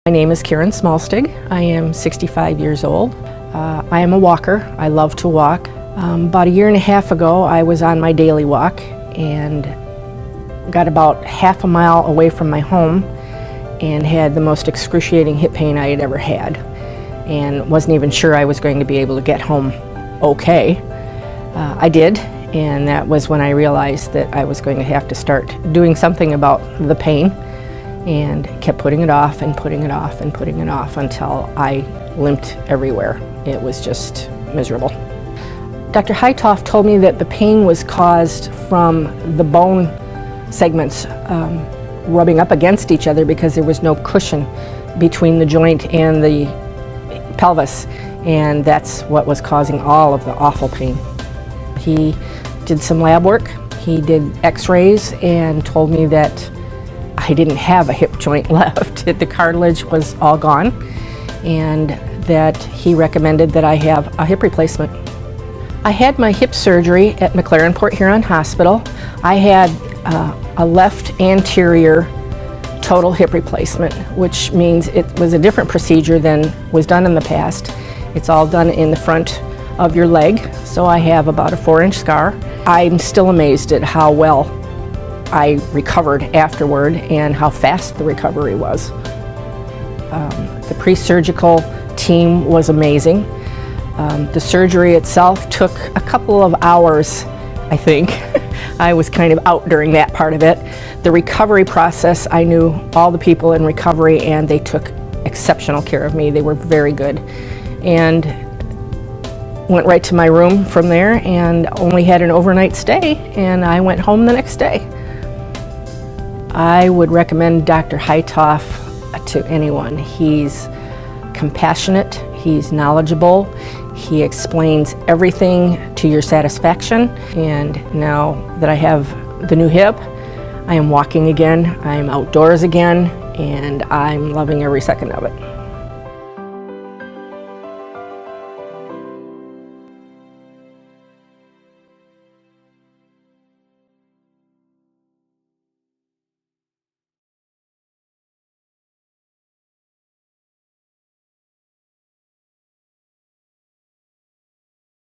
My name is Smalstig. I am 65 years old. I am a walker. I love to walk. About a year and a half ago, I was on my daily walk and got about half a mile away from my home and had the most excruciating hip pain I had ever had, and wasn't even sure I was going to be able to get home okay. I did, and that was when I realized that I was going to have to start doing something about the pain, and kept putting it off and putting it off and putting it off until I limped everywhere. It was just miserable. Dr. Heitoff told me that the pain was caused from the bone segments rubbing up against each other because there was no cushion between the joint and the pelvis, and that's what was causing all of the awful pain. He did some lab work, he did x-rays, and told me that I didn't have a hip joint left. The cartilage was all gone, and that he recommended that I have a hip replacement. I had my hip surgery at McLaren Port Huron Hospital. I had a left anterior total hip replacement, which means it was a different procedure than was done in the past. It's all done in the front of your leg, so I have about a 4-inch scar. I'm still amazed at how well I recovered afterward and how fast the recovery was. The pre-surgical team was amazing. The surgery itself took a couple of hours, I think. I was kind of out during that part of it. The recovery process, I knew all the people in recovery and they took exceptional care of me. They were very good. And went right to my room from there and only had an overnight stay, and I went home the next day. I would recommend Dr. Heitoff to anyone. He's compassionate, he's knowledgeable, he explains everything to your satisfaction, and now that I have the new hip, I am walking again, I am outdoors again, and I'm loving every second of it.